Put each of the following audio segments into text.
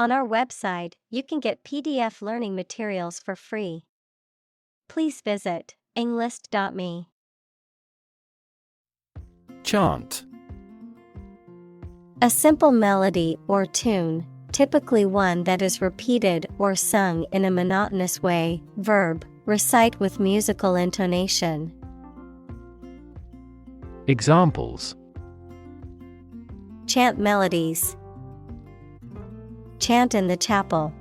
On our website, you can get PDF learning materials for free. Please visit englist.me. Chant. A simple melody or tune, typically one that is repeated or sung in a monotonous way. Verb, recite with musical intonation. Examples: Chant melodies. Chant in the chapel.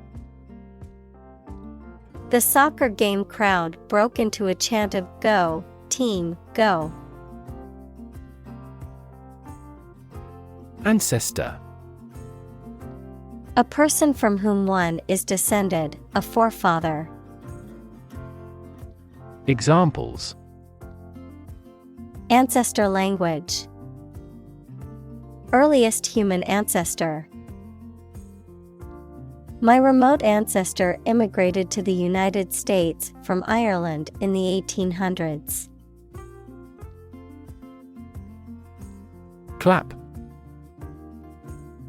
The soccer game crowd broke into a chant of "Go, team, go." Ancestor. A person from whom one is descended, a forefather. Examples: Ancestor language. Earliest human ancestor. My remote ancestor immigrated to the United States from Ireland in the 1800s. Clap.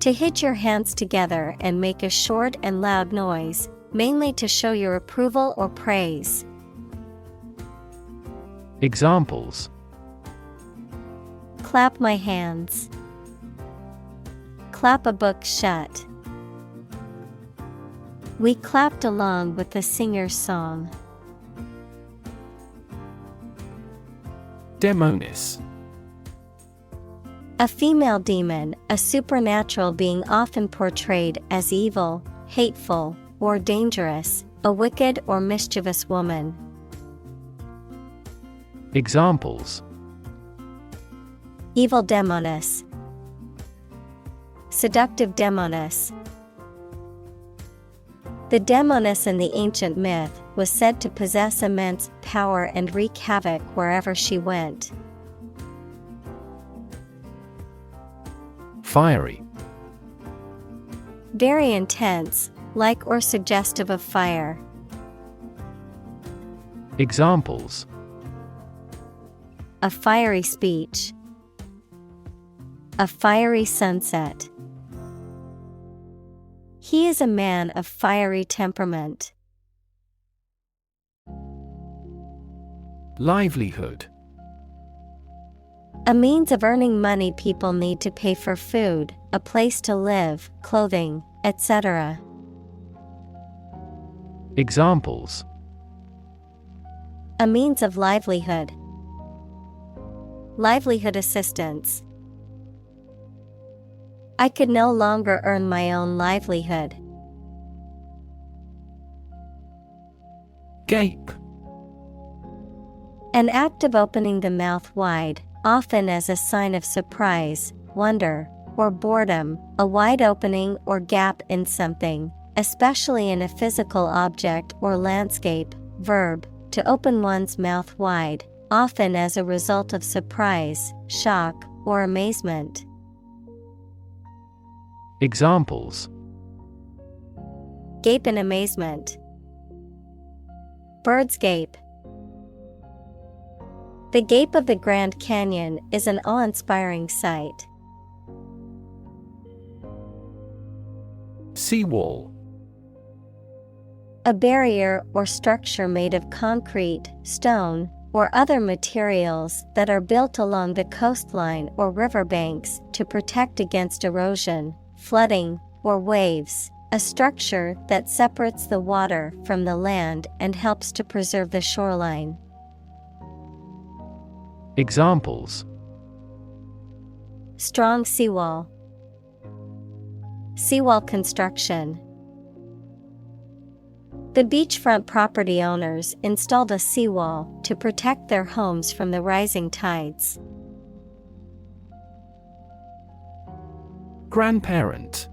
To hit your hands together and make a short and loud noise, mainly to show your approval or praise. Examples: Clap my hands. Clap a book shut. We clapped along with the singer's song. Demonis. A female demon, a supernatural being often portrayed as evil, hateful, or dangerous, a wicked or mischievous woman. Examples: Evil demoness. Seductive demoness. The demoness in the ancient myth was said to possess immense power and wreak havoc wherever she went. Fiery. Very intense, like or suggestive of fire. Examples: A fiery speech. A fiery sunset. He is a man of fiery temperament. Livelihood. A means of earning money people need to pay for food, a place to live, clothing, etc. Examples: A means of livelihood. Livelihood assistance. I could no longer earn my own livelihood. Gape. An act of opening the mouth wide, often as a sign of surprise, wonder, or boredom, a wide opening or gap in something, especially in a physical object or landscape. Verb, to open one's mouth wide, often as a result of surprise, shock, or amazement. Examples: Gape in amazement. Bird's gape. The Gape of the Grand Canyon is an awe-inspiring sight. Seawall. A barrier or structure made of concrete, stone, or other materials that are built along the coastline or riverbanks to protect against erosion, flooding, or waves. A structure that separates the water from the land and helps to preserve the shoreline. Examples: Strong seawall. Seawall construction. The beachfront property owners installed a seawall to protect their homes from the rising tides. Grandparent.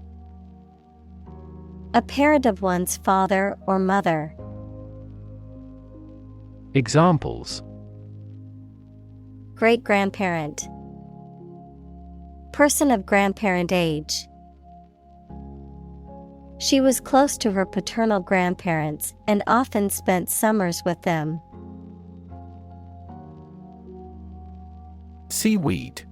A parent of one's father or mother. Examples: Great-grandparent. Person of grandparent age. She was close to her paternal grandparents and often spent summers with them. Seaweed.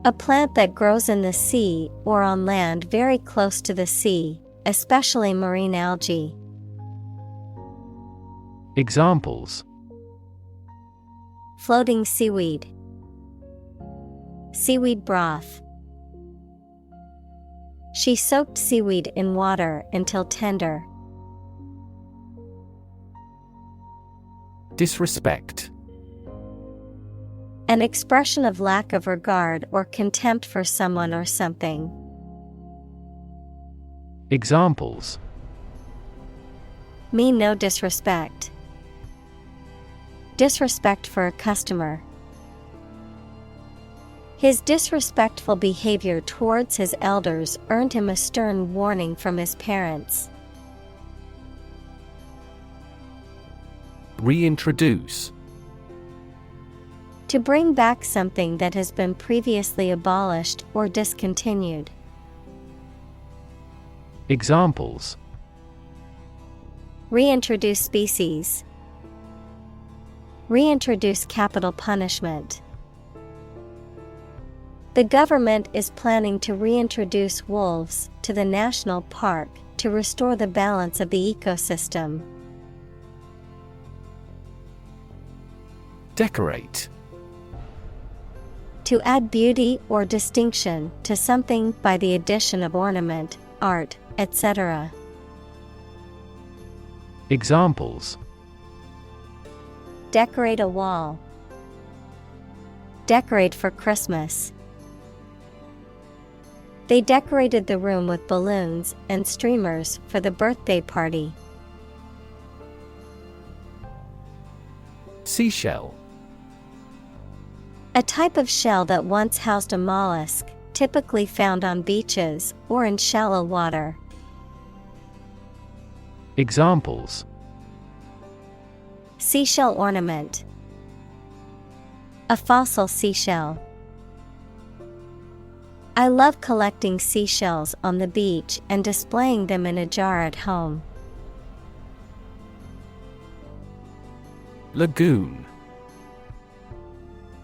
A plant that grows in the sea or on land very close to the sea, especially marine algae. Examples: Floating seaweed. Seaweed broth. She soaked seaweed in water until tender. Disrespect. An expression of lack of regard or contempt for someone or something. Examples: Mean no disrespect. Disrespect for a customer. His disrespectful behavior towards his elders earned him a stern warning from his parents. Reintroduce. To bring back something that has been previously abolished or discontinued. Examples: Reintroduce species. Reintroduce capital punishment. The government is planning to reintroduce wolves to the national park to restore the balance of the ecosystem. Decorate. To add beauty or distinction to something by the addition of ornament, art, etc. Examples: Decorate a wall. Decorate for Christmas. They decorated the room with balloons and streamers for the birthday party. Seashell. A type of shell that once housed a mollusk, typically found on beaches or in shallow water. Examples: Seashell ornament. A fossil seashell. I love collecting seashells on the beach and displaying them in a jar at home. Lagoon.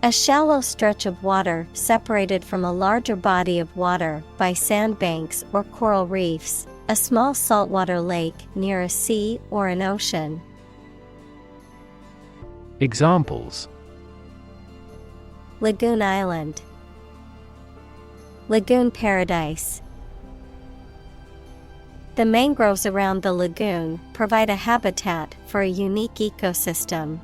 A shallow stretch of water separated from a larger body of water by sandbanks or coral reefs, a small saltwater lake near a sea or an ocean. Examples: Lagoon Island. Lagoon Paradise. The mangroves around the lagoon provide a habitat for a unique ecosystem.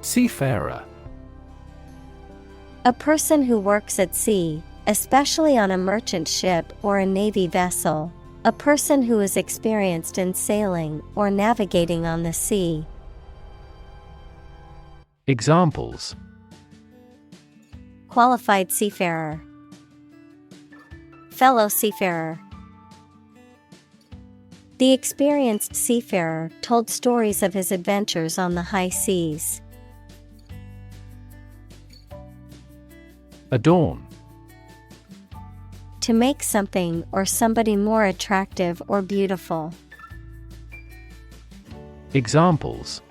Seafarer. A person who works at sea, especially on a merchant ship or a navy vessel. A person who is experienced in sailing or navigating on the sea. Examples: Qualified seafarer. Fellow seafarer. The experienced seafarer told stories of his adventures on the high seas. Adorn. To make something or somebody more attractive or beautiful. Examples: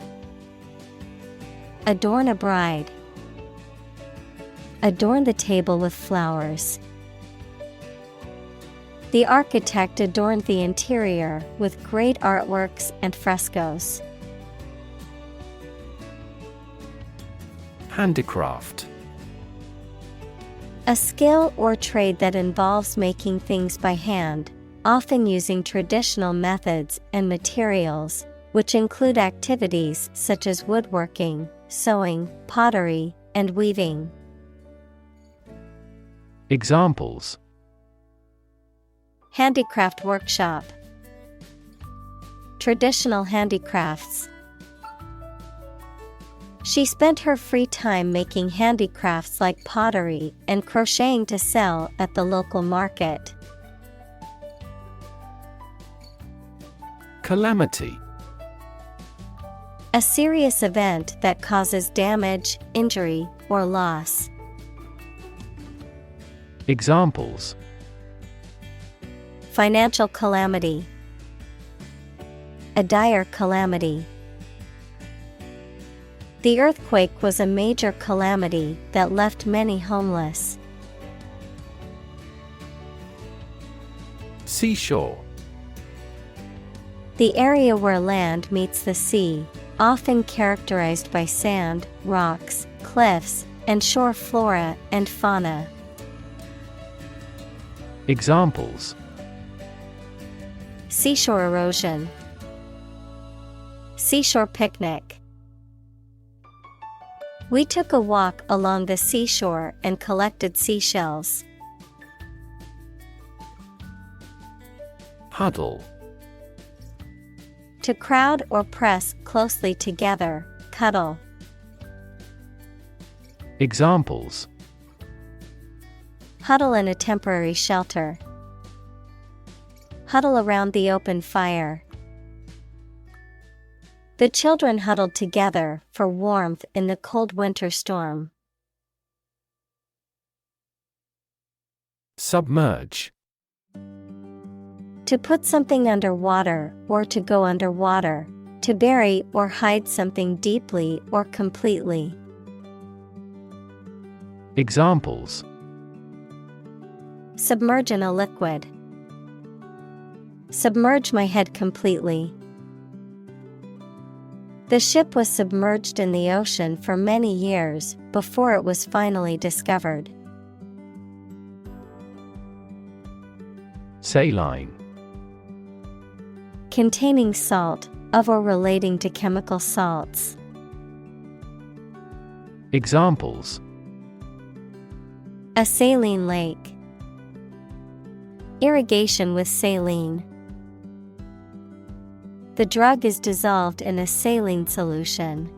Adorn a bride. Adorn the table with flowers. The architect adorned the interior with great artworks and frescoes. Handicraft. A skill or trade that involves making things by hand, often using traditional methods and materials, which include activities such as woodworking, sewing, pottery, and weaving. Examples: Handicraft workshop. Traditional handicrafts. She spent her free time making handicrafts like pottery and crocheting to sell at the local market. Calamity. A serious event that causes damage, injury, or loss. Examples: Financial calamity. A dire calamity. The earthquake was a major calamity that left many homeless. Seashore. The area where land meets the sea, often characterized by sand, rocks, cliffs, and shore flora and fauna. Examples: Seashore erosion, seashore picnic. We took a walk along the seashore and collected seashells. Huddle. To crowd or press closely together, cuddle. Examples: Huddle in a temporary shelter. Huddle around the open fire. The children huddled together for warmth in the cold winter storm. Submerge. To put something under water or to go underwater, to bury or hide something deeply or completely. Examples: Submerge in a liquid. Submerge my head completely. The ship was submerged in the ocean for many years before it was finally discovered. Saline. Containing salt, of or relating to chemical salts. Examples: A saline lake. Irrigation with saline. The drug is dissolved in a saline solution.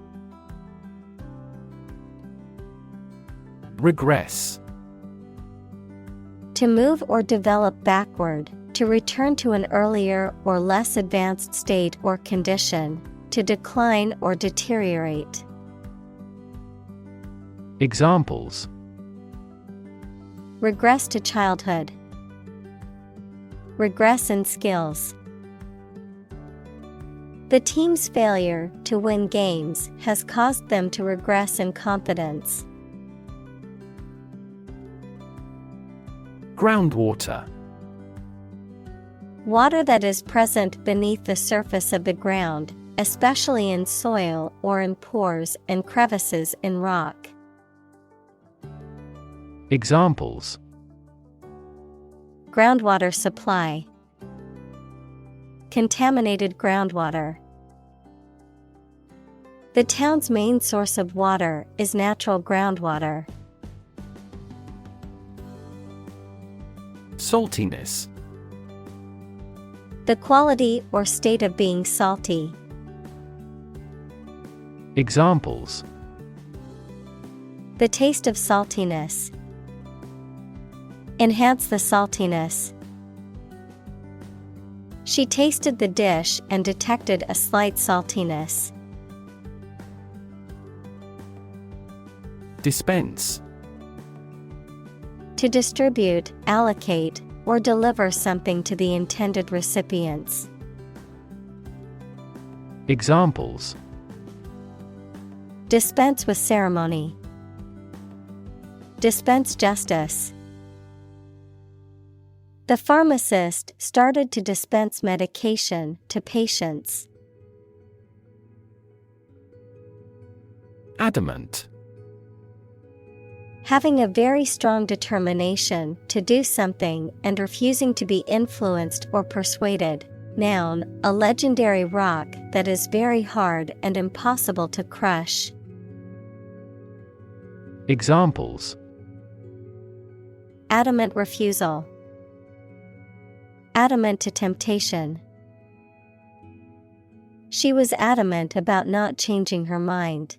Regress. To move or develop backward, to return to an earlier or less advanced state or condition, to decline or deteriorate. Examples: Regress to childhood. Regress in skills. The team's failure to win games has caused them to regress in confidence. Groundwater. Water that is present beneath the surface of the ground, especially in soil or in pores and crevices in rock. Examples: Groundwater supply. Contaminated groundwater. The town's main source of water is natural groundwater. Saltiness. The quality or state of being salty. Examples: The taste of saltiness. Enhance the saltiness. She tasted the dish and detected a slight saltiness. Dispense. To distribute, allocate, or deliver something to the intended recipients. Examples: Dispense with ceremony. Dispense justice. The pharmacist started to dispense medication to patients. Adamant. Having a very strong determination to do something and refusing to be influenced or persuaded. Noun, a legendary rock that is very hard and impossible to crush. Examples: Adamant refusal. Adamant to temptation. She was adamant about not changing her mind.